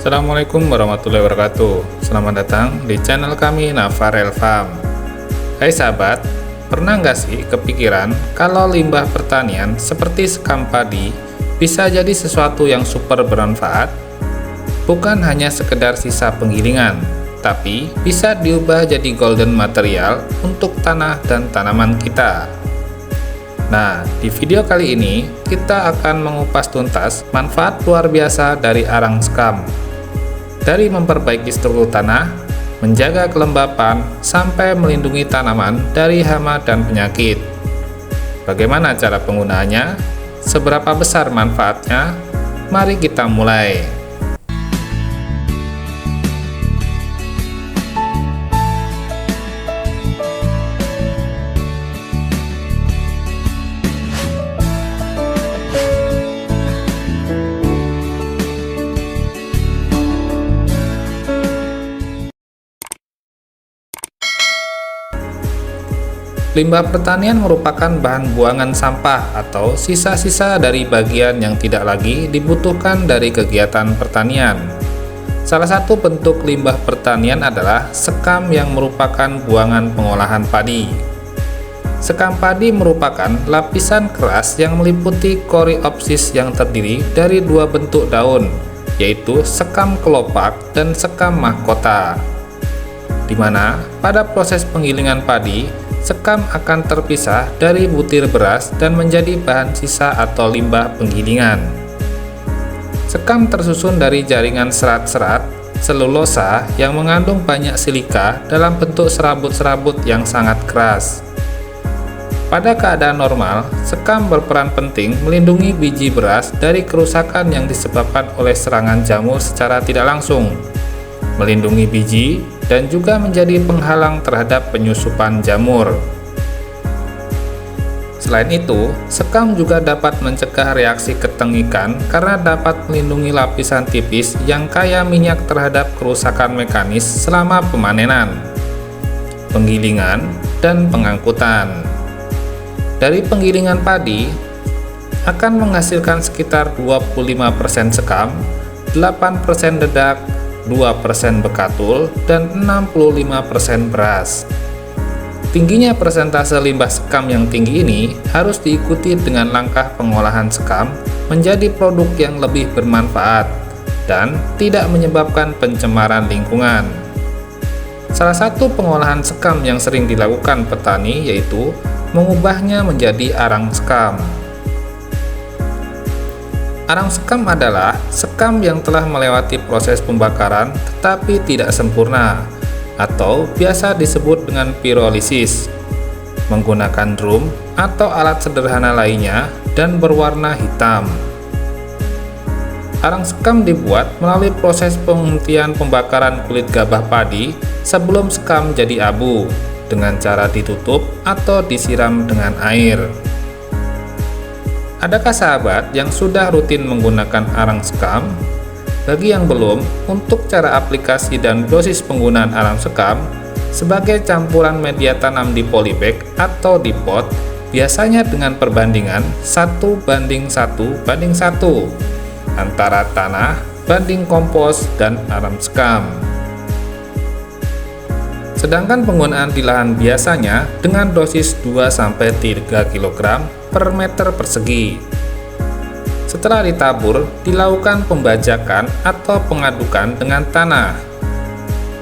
Assalamualaikum warahmatullahi wabarakatuh. Selamat datang di channel kami Navarel Farm. Hai sahabat, pernah nggak sih kepikiran kalau limbah pertanian seperti sekam padi bisa jadi sesuatu yang super bermanfaat? Bukan hanya sekedar sisa penggilingan, tapi bisa diubah jadi golden material untuk tanah dan tanaman kita. Nah, di video kali ini kita akan mengupas tuntas manfaat luar biasa dari arang sekam. Dari memperbaiki struktur tanah, menjaga kelembapan, sampai melindungi tanaman dari hama dan penyakit. Bagaimana cara penggunaannya? Seberapa besar manfaatnya? Mari kita mulai. Limbah pertanian merupakan bahan buangan sampah atau sisa-sisa dari bagian yang tidak lagi dibutuhkan dari kegiatan pertanian. Salah satu bentuk limbah pertanian adalah sekam yang merupakan buangan pengolahan padi. Sekam padi merupakan lapisan keras yang meliputi koreopsis yang terdiri dari dua bentuk daun, yaitu sekam kelopak dan sekam mahkota. Di mana pada proses penggilingan padi, sekam akan terpisah dari butir beras dan menjadi bahan sisa atau limbah penggilingan. Sekam tersusun dari jaringan serat-serat selulosa yang mengandung banyak silika dalam bentuk serabut-serabut yang sangat keras. Pada keadaan normal, sekam berperan penting melindungi biji beras dari kerusakan yang disebabkan oleh serangan jamur secara tidak langsung, melindungi biji, dan juga menjadi penghalang terhadap penyusupan jamur. Selain itu, sekam juga dapat mencegah reaksi ketengikan karena dapat melindungi lapisan tipis yang kaya minyak terhadap kerusakan mekanis selama pemanenan, penggilingan, dan pengangkutan. Dari penggilingan padi akan menghasilkan sekitar 25% sekam, 8% dedak, 2% bekatul, dan 65% beras. Tingginya persentase limbah sekam yang tinggi ini harus diikuti dengan langkah pengolahan sekam menjadi produk yang lebih bermanfaat dan tidak menyebabkan pencemaran lingkungan. Salah satu pengolahan sekam yang sering dilakukan petani yaitu mengubahnya menjadi arang sekam. Arang sekam adalah sekam yang telah melewati proses pembakaran tetapi tidak sempurna, atau biasa disebut dengan pirolisis, menggunakan drum atau alat sederhana lainnya dan berwarna hitam. Arang sekam dibuat melalui proses penghentian pembakaran kulit gabah padi sebelum sekam jadi abu dengan cara ditutup atau disiram dengan air. Adakah sahabat yang sudah rutin menggunakan arang sekam? Bagi yang belum, untuk cara aplikasi dan dosis penggunaan arang sekam sebagai campuran media tanam di polybag atau di pot, biasanya dengan perbandingan 1:1:1 antara tanah banding kompos dan arang sekam. Sedangkan penggunaan di lahan biasanya dengan dosis 2-3 kg per meter persegi. Setelah ditabur, dilakukan pembajakan atau pengadukan dengan tanah.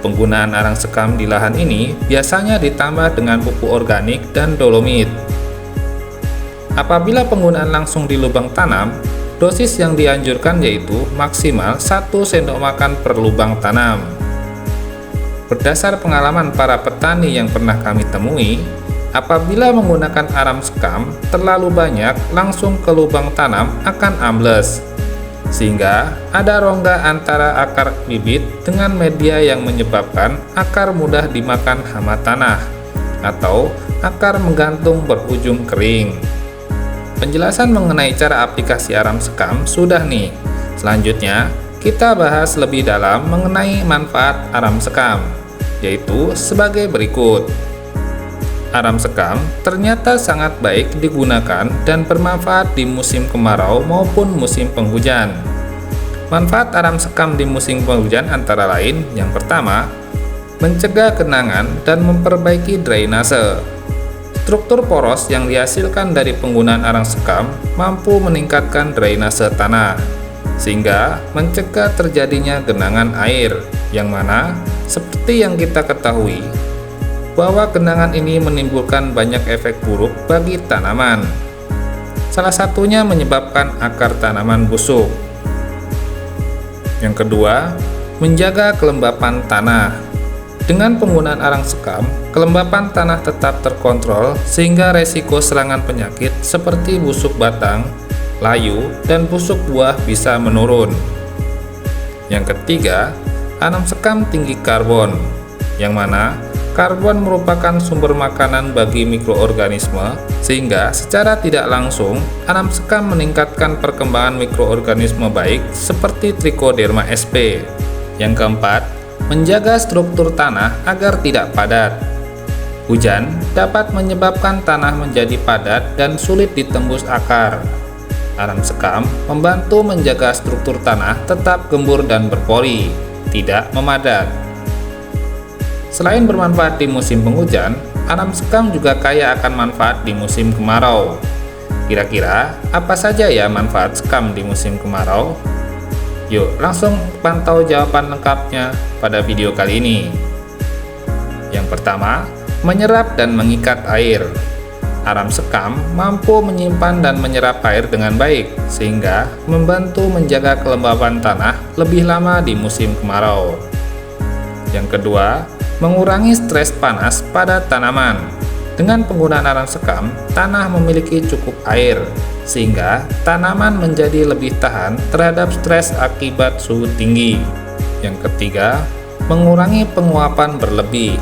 Penggunaan arang sekam di lahan ini biasanya ditambah dengan pupuk organik dan dolomit. Apabila penggunaan langsung di lubang tanam, dosis yang dianjurkan yaitu maksimal 1 sendok makan per lubang tanam. Berdasar pengalaman para petani yang pernah kami temui, apabila menggunakan arang sekam terlalu banyak langsung ke lubang tanam akan ambles, sehingga ada rongga antara akar bibit dengan media yang menyebabkan akar mudah dimakan hama tanah atau akar menggantung berujung kering. Penjelasan mengenai cara aplikasi arang sekam sudah nih. Selanjutnya kita bahas lebih dalam mengenai manfaat arang sekam, yaitu sebagai berikut. Arang sekam ternyata sangat baik digunakan dan bermanfaat di musim kemarau maupun musim penghujan. Manfaat aram sekam di musim penghujan antara lain yang pertama, mencegah genangan dan memperbaiki drainase. Struktur poros yang dihasilkan dari penggunaan arang sekam mampu meningkatkan drainase tanah, sehingga mencegah terjadinya genangan air, yang mana seperti yang kita ketahui bahwa genangan ini menimbulkan banyak efek buruk bagi tanaman. Salah satunya menyebabkan akar tanaman busuk. Yang kedua, menjaga kelembapan tanah. Dengan penggunaan arang sekam, kelembapan tanah tetap terkontrol sehingga resiko serangan penyakit seperti busuk batang, layu, dan busuk buah bisa menurun. Yang ketiga, arang sekam tinggi karbon, yang mana karbon merupakan sumber makanan bagi mikroorganisme, sehingga secara tidak langsung arang sekam meningkatkan perkembangan mikroorganisme baik seperti Trichoderma sp. Yang keempat, menjaga struktur tanah agar tidak padat. Hujan dapat menyebabkan tanah menjadi padat dan sulit ditembus akar. Arang sekam membantu menjaga struktur tanah tetap gembur dan berpori, tidak memadat. Selain bermanfaat di musim penghujan, arang sekam juga kaya akan manfaat di musim kemarau. Kira-kira apa saja ya manfaat sekam di musim kemarau? Yuk langsung pantau jawaban lengkapnya pada video kali ini. Yang pertama, menyerap dan mengikat air. Arang sekam mampu menyimpan dan menyerap air dengan baik, sehingga membantu menjaga kelembapan tanah lebih lama di musim kemarau. Yang kedua, mengurangi stres panas pada tanaman. Dengan penggunaan arang sekam, tanah memiliki cukup air, sehingga tanaman menjadi lebih tahan terhadap stres akibat suhu tinggi. Yang ketiga, mengurangi penguapan berlebih.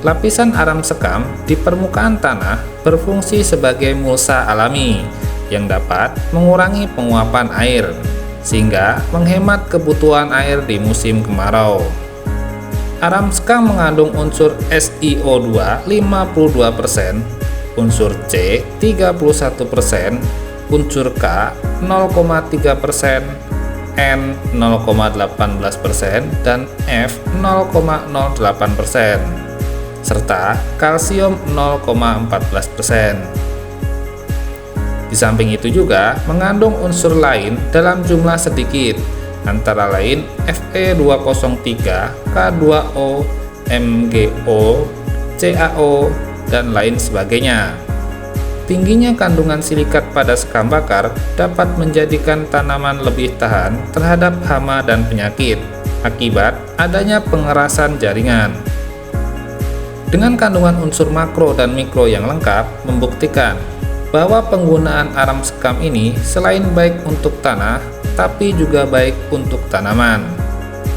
Lapisan arang sekam di permukaan tanah berfungsi sebagai mulsa alami yang dapat mengurangi penguapan air, sehingga menghemat kebutuhan air di musim kemarau. Arang sekam mengandung unsur SiO2 52%, unsur C 31%, unsur K 0,3%, N 0,18%, dan F 0,08%, serta kalsium 0,14%. Di samping itu juga mengandung unsur lain dalam jumlah sedikit, antara lain Fe203, K2O, MgO, CaO, dan lain sebagainya. Tingginya kandungan silikat pada sekam bakar dapat menjadikan tanaman lebih tahan terhadap hama dan penyakit akibat adanya pengerasan jaringan. Dengan kandungan unsur makro dan mikro yang lengkap membuktikan bahwa penggunaan arang sekam ini selain baik untuk tanah, tapi juga baik untuk tanaman.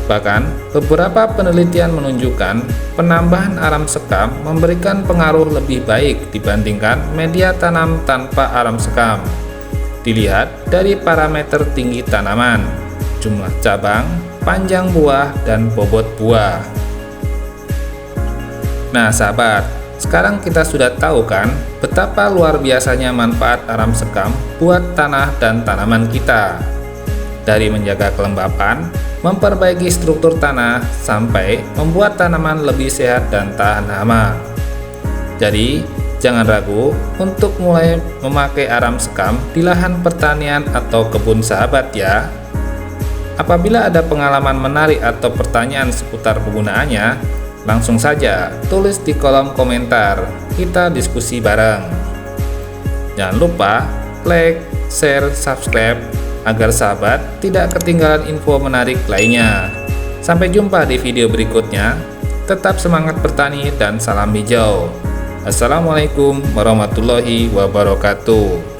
Bahkan, beberapa penelitian menunjukkan penambahan arang sekam memberikan pengaruh lebih baik dibandingkan media tanam tanpa arang sekam. Dilihat dari parameter tinggi tanaman, jumlah cabang, panjang buah, dan bobot buah. Nah sahabat, sekarang kita sudah tahu kan betapa luar biasanya manfaat arang sekam buat tanah dan tanaman kita. Dari menjaga kelembapan, memperbaiki struktur tanah, sampai membuat tanaman lebih sehat dan tahan hama. Jadi, jangan ragu untuk mulai memakai arang sekam di lahan pertanian atau kebun sahabat ya. Apabila ada pengalaman menarik atau pertanyaan seputar penggunaannya, langsung saja tulis di kolom komentar, kita diskusi bareng. Jangan lupa like, share, subscribe, agar sahabat tidak ketinggalan info menarik lainnya. Sampai jumpa di video berikutnya. Tetap semangat bertani dan salam hijau. Assalamualaikum warahmatullahi wabarakatuh.